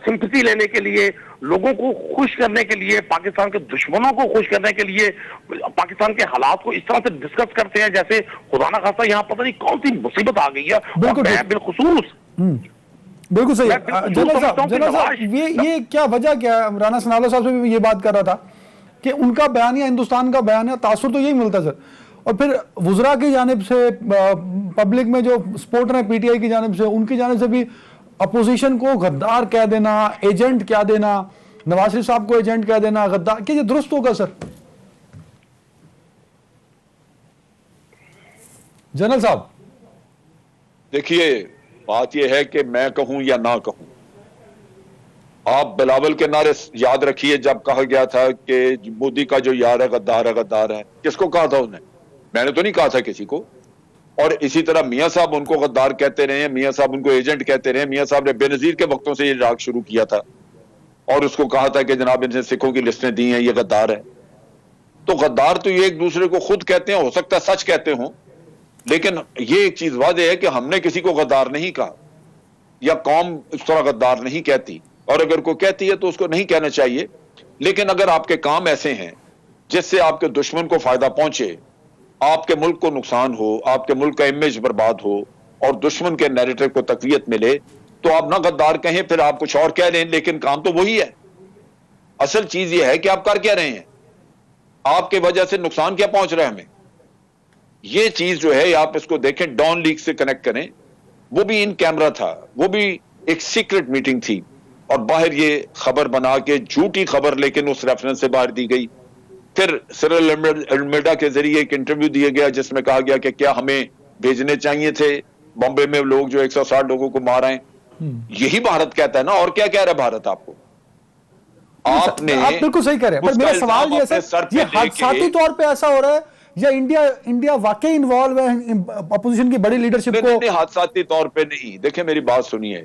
سمپتھی لینے کے لیے, لوگوں کو خوش کرنے کے لیے, پاکستان کے دشمنوں کو خوش کرنے کے لیے پاکستان کے حالات کو اس طرح سے ڈسکس کرتے ہیں جیسے خدا نہ خواستہ یہاں پتہ نہیں کون سی مصیبت آ گئی ہے. بالخصوص بالکل صحیح. جنرل صاحب یہ کیا وجہ کیا ہے؟ رانا سنالو صاحب سے بھی یہ بات کر رہا تھا کہ ان کا بیانیہ ہندوستان کا بیانیہ, تاثر تو یہی ملتا ہے سر. اور پھر وزراء کی جانب سے, پبلک میں جو سپورٹر ہیں پی ٹی آئی کی جانب سے, ان کی جانب سے بھی اپوزیشن کو غدار کہہ دینا, ایجنٹ کہہ دینا, نواز شریف صاحب کو ایجنٹ کہہ دینا, غدار, کیا یہ درست ہوگا سر؟ جنرل صاحب دیکھیے بات یہ ہے کہ میں کہوں یا نہ کہوں, آپ بلاول کے نعرے یاد رکھیے جب کہا گیا تھا کہ مودی کا جو یار ہے غدار ہے, غدار ہے, کس کو کہا تھا انہوں نے؟ میں نے تو نہیں کہا تھا کسی کو. اور اسی طرح میاں صاحب ان کو غدار کہتے رہے ہیں, میاں صاحب ان کو ایجنٹ کہتے رہے ہیں. میاں صاحب نے بے نظیر کے وقتوں سے یہ راگ شروع کیا تھا اور اس کو کہا تھا کہ جناب ان سے سکھوں کی لسٹیں دی ہیں, یہ غدار ہے. تو غدار تو یہ ایک دوسرے کو خود کہتے ہیں, ہو سکتا ہے سچ کہتے ہوں, لیکن یہ ایک چیز واضح ہے کہ ہم نے کسی کو غدار نہیں کہا, یا قوم اس طرح غدار نہیں کہتی, اور اگر کوئی کہتی ہے تو اس کو نہیں کہنا چاہیے. لیکن اگر آپ کے کام ایسے ہیں جس سے آپ کے دشمن کو فائدہ پہنچے, آپ کے ملک کو نقصان ہو, آپ کے ملک کا امیج برباد ہو اور دشمن کے نیریٹو کو تقویت ملے, تو آپ نہ غدار کہیں, پھر آپ کچھ اور کہہ لیں, لیکن کام تو وہی ہے. اصل چیز یہ ہے کہ آپ کر کیا رہے ہیں, آپ کے وجہ سے نقصان کیا پہنچ رہا ہے ہمیں. یہ چیز جو ہے آپ اس کو دیکھیں, ڈان لیگ سے کنیکٹ کریں, وہ بھی ان کیمرہ تھا, وہ بھی ایک سیکرٹ میٹنگ تھی, اور باہر یہ خبر بنا کے جھوٹی خبر لیکن اس ریفرنس سے باہر دی گئی. پھر سرل المیڈا کے ذریعے ایک انٹرویو دیا گیا جس میں کہا گیا کہ کیا ہمیں بھیجنے چاہیے تھے بامبے میں لوگ جو 160 لوگوں کو مار رہے ہیں. یہی بھارت کہتا ہے نا, اور کیا کہہ رہا ہے بھارت آپ کو؟ آپ نے آپ بالکل صحیح کہہ رہے ہیں, پر میرا سوال یہ ہے سر, یہ حادثاتی طور پہ ایسا ہو رہا ہے یا انڈیا واقعی انوالو ہے اپوزیشن کی بڑی لیڈرشپ کو؟ نہیں, حادثاتی طور پہ نہیں. دیکھیں میری بات سنیے,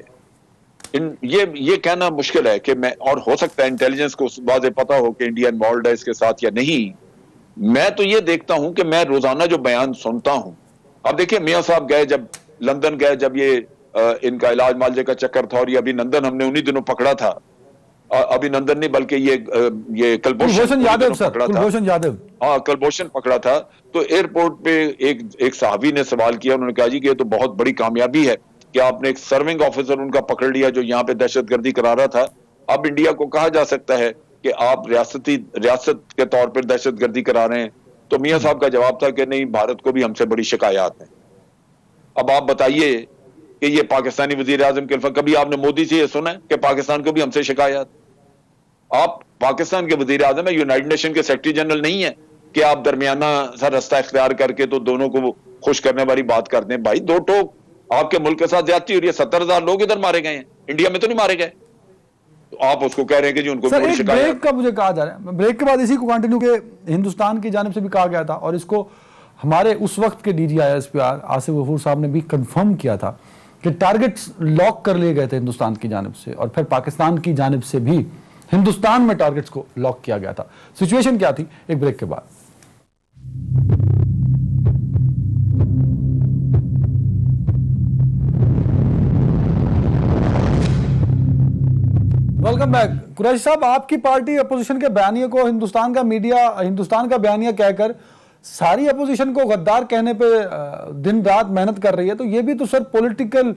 یہ کہنا مشکل ہے کہ میں, اور ہو سکتا ہے انٹیلیجنس کو واضح پتا ہو کہ انڈیا انوالوڈ ہے اس کے ساتھ یا نہیں. میں تو یہ دیکھتا ہوں کہ میں روزانہ جو بیان سنتا ہوں. اب دیکھیں میاں صاحب گئے, جب لندن گئے, جب یہ ان کا علاج معالجے کا چکر تھا, اور یہ ابھی نندن ہم نے انہی دنوں پکڑا تھا, ابھی نندن نہیں بلکہ یہ کلبھوشن یادو سر, پکڑا تھا. کلبھوشن یادو, ہاں کلبھوشن پکڑا تھا. تو ایئرپورٹ پہ ایک صحافی نے سوال کیا, انہوں نے کہا جی کہ یہ تو بہت بڑی کامیابی ہے کہ آپ نے ایک سرونگ آفیسر ان کا پکڑ لیا جو یہاں پہ دہشت گردی کرا رہا تھا. اب انڈیا کو کہا جا سکتا ہے کہ آپ ریاست کے طور پر دہشت گردی کرا رہے ہیں. تو میاں صاحب کا جواب تھا کہ نہیں, بھارت کو بھی ہم سے بڑی شکایات ہیں. اب آپ بتائیے کہ یہ پاکستانی وزیر اعظم کے کبھی آپ نے مودی سے یہ سنا ہے کہ پاکستان کو بھی ہم سے شکایات؟ آپ پاکستان کے وزیر اعظم ہے, یونائٹڈ نیشن کے سیکرٹری جنرل نہیں ہے کہ آپ درمیانہ سا رستہ اختیار کر کے تو دونوں کو خوش کرنے والی بات کرتے ہیں. بھائی دو ٹوک, آپ کے ملک کے ساتھ زیادتی ہو رہی ہے. 70,000 لوگ ادھر مارے گئے ہیں, انڈیا میں تو نہیں مارے گئے. تو آپ اس کو کہہ رہے ہیں کہ جی ان کو سر ایک بریک کا مجھے کہا جا رہا ہے, بریک کے بعد اسی کو کنٹینیو کہ ہندوستان کی جانب سے بھی کہا گیا تھا, اور اس کو ہمارے اس وقت کے D G I S P R Asif Ghafoor صاحب نے بھی کنفرم کیا تھا کہ ٹارگٹس لاک کر لیے گئے تھے ہندوستان کی جانب سے, اور پھر پاکستان کی جانب سے بھی ہندوستان میں ٹارگٹس کو لاک کیا گیا تھا. سچویشن کیا تھی, ایک بریک کے بعد. Welcome back. قریشی صاحب, آپ کی پارٹی اپوزیشن کے بیانیے کو ہندوستان کا میڈیا ہندوستان کا بیانیہ کہہ کر ساری اپوزیشن کو غدار کہنے پہ دن رات محنت کر رہی ہے, تو یہ بھی تو سر پولیٹیکل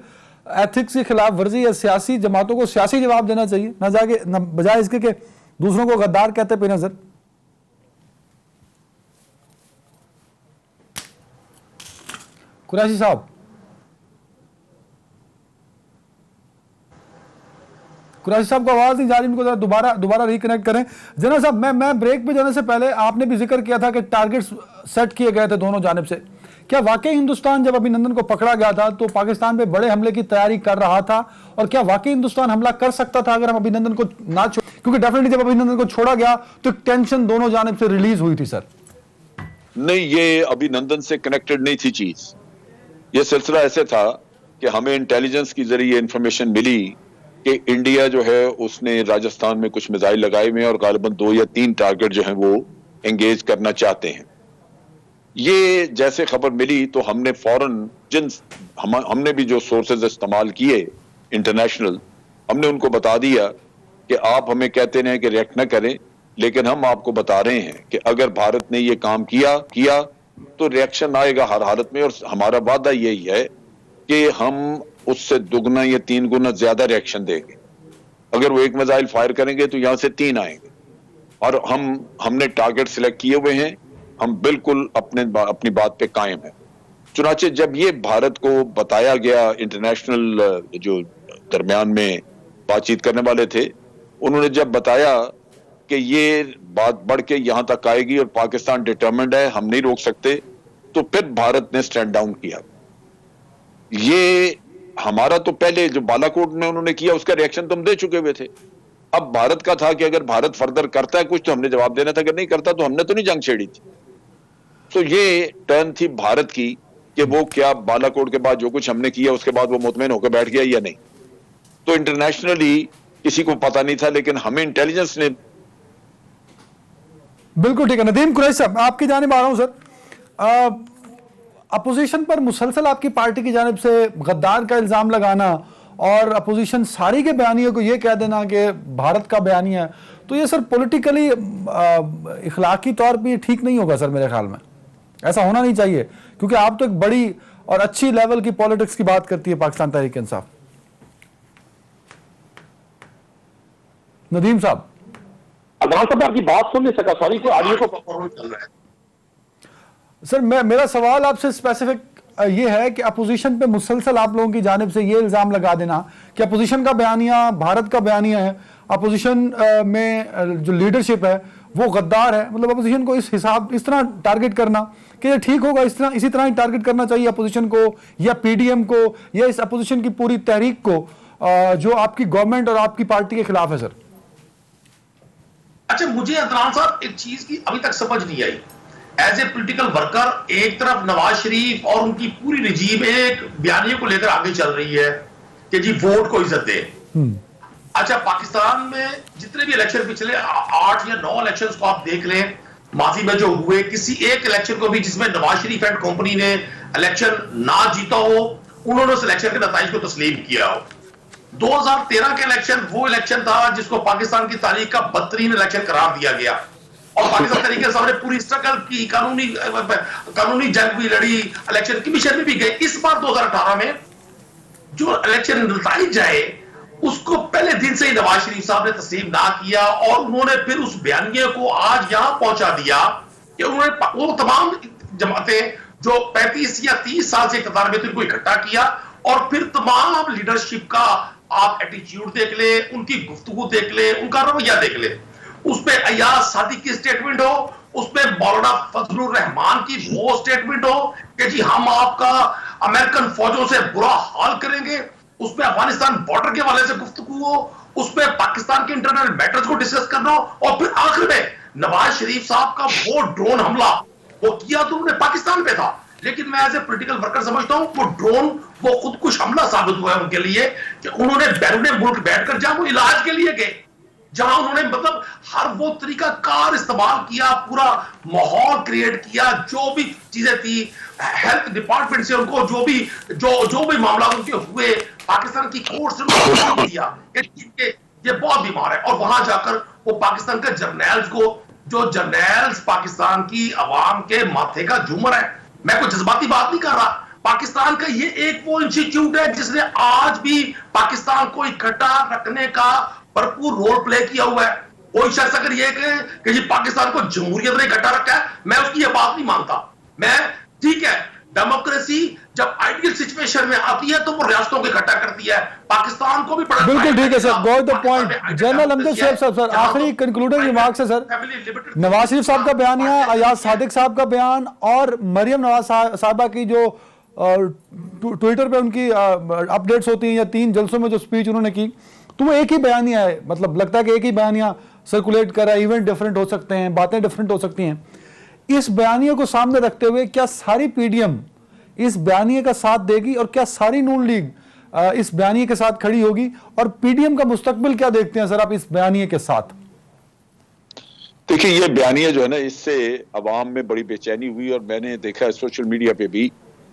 ایتھکس کی خلاف ورزی ہے. سیاسی جماعتوں کو سیاسی جواب دینا چاہیے, نہ بجائے اس کے کہ دوسروں کو غدار کہتے پہ نظر. قریشی صاحب, قریشی صاحب کو آواز نہیں جا رہی, ان کو ذرا دوبارہ ریکنیکٹ کریں. جنرل صاحب, میں بریک پہ جانے سے پہلے آپ نے بھی ذکر کیا تھا کہ ٹارگٹس سیٹ کیے گئے تھے دونوں جانب سے. کیا واقعی ہندوستان جب ابھینندن کو پکڑا گیا تھا تو پاکستان پہ بڑے حملے کی تیاری کر رہا تھا, اور کیا واقعی ہندوستان حملہ کر سکتا تھا اگر ہم ابھینندن کو نہ کیونکہ ڈیفینیٹلی جب ابھینندن کو چھوڑا گیا تو ایک ٹینشن دونوں جانب سے ریلیز ہوئی تھی سر. نہیں, یہ ابھینندن سے کنیکٹڈ نہیں تھی چیز. یہ سلسلہ ایسے تھا کہ ہمیں انٹیلیجنس کی ذریعے انفارمیشن ملی کہ انڈیا جو ہے اس نے راجستھان میں کچھ میزائل لگائے ہوئے ہیں, اور غالباً 2 یا 3 ٹارگٹ جو ہیں وہ انگیج کرنا چاہتے ہیں. یہ جیسے خبر ملی تو ہم نے فوراً ہم نے بھی جو سورسز استعمال کیے انٹرنیشنل, ہم نے ان کو بتا دیا کہ آپ ہمیں کہتے ہیں کہ ریئیکٹ نہ کریں, لیکن ہم آپ کو بتا رہے ہیں کہ اگر بھارت نے یہ کام کیا تو ریئیکشن آئے گا ہر حالت میں, اور ہمارا وعدہ یہی ہے کہ ہم اس سے 2 گنا یا 3 گنا زیادہ ریئیکشن دیں گے. اگر وہ 1 میزائل فائر کریں گے تو یہاں سے 3 آئیں گے, اور ہم نے ٹارگٹ سلیکٹ کیے ہوئے ہیں. ہم بالکل اپنی بات پہ قائم ہیں. چنانچہ جب یہ بھارت کو بتایا گیا, انٹرنیشنل جو درمیان میں بات چیت کرنے والے تھے, انہوں نے جب بتایا کہ یہ بات بڑھ کے یہاں تک آئے گی اور پاکستان ڈٹرمنڈ ہے, ہم نہیں روک سکتے, تو پھر بھارت نے سٹینڈ ڈاؤن کیا. یہ ہمارا تو پہلے جو بالا کوٹ میں انہوں نے کیا اس کا ریئیکشن تم دے چکے ہوئے تھے. اب بھارت کا تھا کہ اگر بھارت فردر کرتا ہے کچھ تو ہم نے جواب دینا تھا, اگر نہیں کرتا تو ہم نے تو نہیں جنگ چھیڑی تھی. تو یہ ٹرن تھی بھارت کی کہ وہ کیا بالا کوٹ کے بعد جو کچھ ہم نے کیا اس کے بعد وہ مطمئن ہو کے بیٹھ گیا یا نہیں. تو انٹرنیشنلی کسی کو پتا نہیں تھا, لیکن ہمیں انٹیلیجنس نے. بالکل ٹھیک ہے. ندیم قریشی صاحب, آپ کی جانب آ رہا ہوں سر. اپوزیشن پر مسلسل آپ کی پارٹی کی جانب سے غدار کا الزام لگانا اور اپوزیشن ساری کے بیانیے کو یہ کہہ دینا کہ بھارت کا بیانیہ ہے, تو یہ سر پولیٹیکلی اخلاقی طور پہ ٹھیک نہیں ہوگا سر. میرے خیال میں ایسا ہونا نہیں چاہیے, کیونکہ آپ تو ایک بڑی اور اچھی لیول کی پالیٹکس کی بات کرتی ہے پاکستان تحریک انصاف. ندیم صاحب, عدنان صاحب آپ کی بات سن نہیں سکا, سوری, کو آڈیو کو پرفارم چل رہا ہے. سر میرا سوال آپ سے اسپیسیفک یہ ہے کہ اپوزیشن پہ مسلسل آپ لوگوں کی جانب سے یہ الزام لگا دینا کہ اپوزیشن کا بیانیہ بھارت کا بیانیہ ہے, اپوزیشن میں جو لیڈرشپ ہے وہ غدار ہے. مطلب اپوزیشن کو اس طرح ٹارگٹ کرنا کہ یہ ٹھیک ہوگا, اسی طرح ہی ٹارگٹ کرنا چاہیے اپوزیشن کو یا پی ڈی ایم کو یا اس اپوزیشن کی پوری تحریک کو جو آپ کی گورنمنٹ اور آپ کی پارٹی کے خلاف ہے سر. اچھا مجھے عدنان صاحب ایک چیز کی ابھی تک سمجھ نہیں آئی. ایز اے پولیٹیکل ورکر ایک طرف نواز شریف اور ان کی پوری رجیم ایک بیانیے کو لے کر آگے چل رہی ہے کہ جی ووٹ کو عزت دے. اچھا پاکستان میں جتنے بھی الیکشن پچھلے 8 یا 9 الیکشنز کو آپ دیکھ لیں ماضی میں جو ہوئے, کسی ایک الیکشن کو بھی جس میں نواز شریف اینڈ کمپنی نے الیکشن نہ جیتا ہو انہوں نے اس الیکشن کے نتائج کو تسلیم کیا ہو. 2013 کے الیکشن وہ الیکشن تھا جس کو پاکستان کی تاریخ کا بدترین الیکشن قرار دیا گیا اور پاکستان تحریک انصاف نے پوری اسٹرگل کی, قانونی جنگ بھی لڑی, الیکشن کمیشن میں بھی گئے. اس بار 2018 میں جو الیکشن نتائج آئے اس کو پہلے دن سے ہی نواز شریف صاحب نے تسلیم نہ کیا اور انہوں نے پھر اس بیانیے کو آج یہاں پہنچا دیا کہ انہوں نے وہ تمام جماعتیں جو 35 یا 30 سال سے اقتدار میں تھے ان کو اکٹھا کیا اور پھر تمام لیڈرشپ کا آپ ایٹیچیوڈ دیکھ لیں, ان کی گفتگو دیکھ لیں, ان کا رویہ دیکھ لیں. اس پہ ایاز صادق کی سٹیٹمنٹ ہو, اس پہ مولانا فضل الرحمان کی وہ سٹیٹمنٹ ہو کہ جی ہم آپ کا امریکن فوجوں سے برا حال کریں گے, اس پہ افغانستان بارڈر کے والے سے گفتگو ہو, اس پہ پاکستان کے انٹرنل میٹرز کو ڈسکس کرنا ہو اور پھر آخر میں نواز شریف صاحب کا وہ ڈرون حملہ وہ کیا تو انہوں نے پاکستان پہ تھا, لیکن میں ایز اے پولیٹیکل ورکر سمجھتا ہوں وہ ڈرون وہ خود کش حملہ ثابت ہوا ہے ان کے لیے کہ انہوں نے بیرون ملک بیٹھ کر جہاں وہ علاج کے لیے گئے, جہاں انہوں نے مطلب ہر وہ طریقہ کار استعمال کیا, پورا ماحول کریٹ کیا, جو بھی چیزیں تھی ہیلتھ ڈپارٹمنٹ سے ان کو جو بھی معاملات ان کے ہوئے پاکستان کی کورٹ سے انہوں نے دیا کہ یہ بہت بیمار ہے. اور وہاں جا کر وہ پاکستان کے جرنیلز کو, جو جرنیلز پاکستان کی عوام کے ماتھے کا جھومر ہے, میں کوئی جذباتی بات نہیں کر رہا, پاکستان کا یہ ایک وہ انسٹیٹیوٹ ہے جس نے آج بھی پاکستان کو اکٹھا رکھنے کا بھرپور رول پلے کیا ہوا ہے. کوئی شخص اگر یہ کہے کہ جی پاکستان کو جمہوریت نے اکٹھا رکھا ہے, میں اس کی یہ بات نہیں مانتا. میں ٹھیک ہے ڈیموکریسی جب آئیڈیل سچویشن میں آتی ہے تو وہ ریاستوں کو اکٹھا کرتی ہے, پاکستان کو بھی بڑا بالکل ٹھیک ہے سر, گو دا پوائنٹ. جنرل امجد صاحب سر آخری کنکلوڈنگ ریمارکس ہے سر. نواز شریف صاحب کا بیانیہ, ایاز صادق صاحب کا بیان اور مریم نواز صاحبہ کی جو ٹویٹر پہ ان کی اپڈیٹس ہوتی ہیں یا 3 جلسوں میں جو سپیچ انہوں نے کی, تو وہ ایک ہی بیانیہ ہے. مطلب لگتا ہے کہ ایک ہی بیانیہ سرکولیٹ کر رہا ہے, ایونٹ ڈفرینٹ ہو سکتے ہیں, باتیں ڈفرینٹ ہو سکتی ہیں. اس بیانیے کو سامنے رکھتے ہوئے کیا ساری پی ڈی ایم اس بیانیے کا ساتھ دے گی اور کیا ساری نون لیگ اس بیانیے کے ساتھ کھڑی ہوگی, اور پی ڈی ایم کا مستقبل کیا دیکھتے ہیں سر آپ اس بیانیے کے ساتھ؟ دیکھیں یہ بیانیہ جو ہے نا اس سے عوام میں بڑی بے چینی ہوئی اور میں نے دیکھا ہے سوشل میڈیا پہ بھی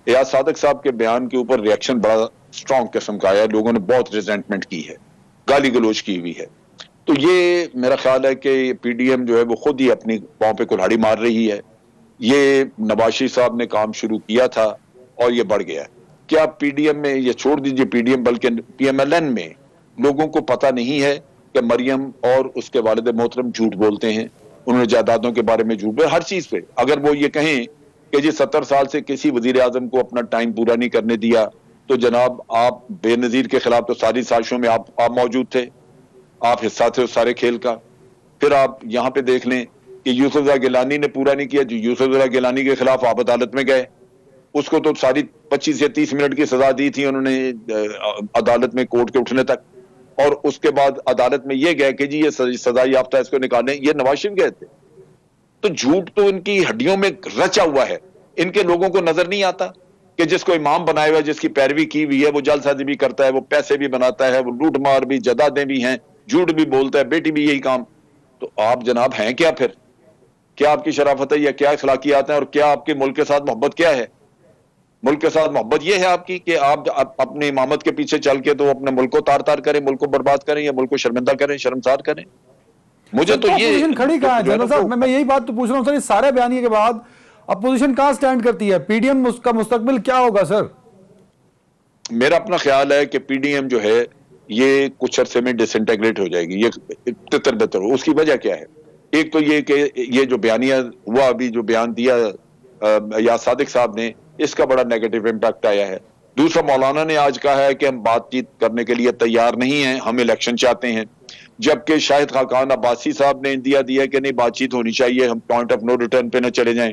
ایاز صادق صاحب کے بیان کے اوپر ریاکشن بڑا سٹرونگ قسم کا آیا, لوگوں نے بہت ریزنٹمنٹ کی ہے, گالی گلوچ کی ہوئی ہے. تو یہ میرا خیال ہے کہ پی ڈی ایم جو ہے وہ خود ہی اپنی پاؤں پہ کلہاڑی مار رہی ہے. یہ نواز شریف صاحب نے کام شروع کیا تھا اور یہ بڑھ گیا. کیا پی ڈی ایم میں, یہ چھوڑ دیجئے پی ڈی ایم, بلکہ پی ایم ایل این میں لوگوں کو پتہ نہیں ہے کہ مریم اور اس کے والد محترم جھوٹ بولتے ہیں, انہوں نے جائیدادوں کے بارے میں جھوٹ بولے ہر چیز پہ. اگر وہ یہ کہیں کہ جی 70 سال سے کسی وزیر اعظم کو اپنا ٹائم پورا نہیں کرنے دیا, تو جناب آپ بے نظیر کے خلاف تو ساری سازشوں میں آپ موجود تھے, آپ حصہ تھے اس سارے کھیل کا. پھر آپ یہاں پہ دیکھ لیں کہ یوسف زئی گیلانی نے پورا نہیں کیا, جو یوسف زئی گیلانی کے خلاف آپ عدالت میں گئے, اس کو تو ساری 25 یا 30 منٹ کی سزا دی تھی انہوں نے عدالت میں کورٹ کے اٹھنے تک, اور اس کے بعد عدالت میں یہ گئے کہ جی یہ سزا یافتہ اس کو نکالیں. یہ نواز شریف گئے تھے. تو جھوٹ تو ان کی ہڈیوں میں رچا ہوا ہے, ان کے لوگوں کو نظر نہیں آتا کہ جس کو امام بنایا ہوا ہے, جس کی پیروی کی ہوئی ہے, وہ جعل سازی بھی کرتا ہے, وہ پیسے بھی بناتا ہے, وہ لوٹ مار بھی, جدادیں بھی ہیں, جھوٹ بھی بولتا ہے, بیٹی بھی یہی کام. تو آپ جناب ہیں کیا پھر؟ کیا آپ کی شرافت ہے یا کیا اخلاقیات ہیں, اور کیا آپ کے ملک کے ساتھ محبت کیا ہے؟ ملک کے ساتھ محبت یہ ہے آپ کی کہ آپ اپنے امامت کے پیچھے چل کے تو اپنے ملک کو تار تار کریں, ملک کو برباد کریں, یا ملک کو شرمندہ کریں, شرمسار کریں. مجھے تو یہ کھڑی کہاں ہے جنرل صاحب, میں یہی بات تو پوچھ رہا ہوں سر, اس سارے بیانیے کے بعد اپوزیشن کہاں سٹینڈ کرتی ہے؟ پی ڈی ایم کا مستقبل کیا ہوگا سر؟ میرا اپنا خیال ہے کہ پی ڈی ایم جو ہے یہ کچھ عرصے میں ڈس انٹیگریٹ ہو جائے گی, یہ تتر بتر ہو. اس کی وجہ کیا ہے؟ ایک تو یہ کہ یہ جو بیانیہ ہوا, ابھی جو بیان دیا ایاز صادق صاحب نے, اس کا بڑا نیگیٹو امپیکٹ آیا ہے. دوسرا مولانا نے آج کہا ہے کہ ہم بات چیت کرنے کے لیے تیار نہیں ہیں, ہم الیکشن چاہتے ہیں. جبکہ شاہد خاقان عباسی صاحب نے اندیا دیا کہ نہیں بات چیت ہونی چاہیے, ہم پوائنٹ آف نو ریٹرن پہ نہ چلے جائیں.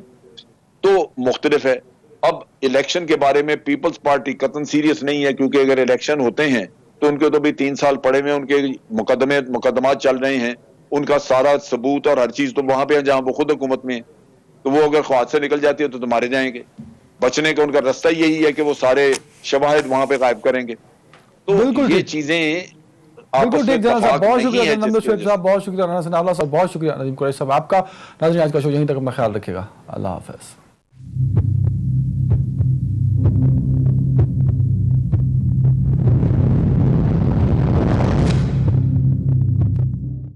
تو مختلف ہے. اب الیکشن کے بارے میں پیپلز پارٹی قطعاً سیریس نہیں ہے, کیونکہ اگر الیکشن ہوتے ہیں تو ان کے تو بھی 3 سال پڑے ہوئے, ان کے مقدمات چل رہے ہیں, ان کا سارا ثبوت اور ہر چیز تو وہاں پہ ہے جہاں وہ خود حکومت میں ہے. تو وہ اگر خواہد سے نکل جاتی ہے تو مارے جائیں گے. بچنے کا ان کا رستہ یہی ہے کہ وہ سارے شواہد وہاں پہ غائب کریں گے. تو بالکل یہ ٹھیک. چیزیں بالکل ٹھیک جناب صاحب, بہت شکریہ ہے نمبر شعیب صاحب, بہت شکریہ رانا ثناء اللہ صاحب, بہت شکریہ ندیم قریشی صاحب آپ کا. ناظرین آج کا شو یہیں تک, اپنا خیال رکھیے گا. اللہ حافظ.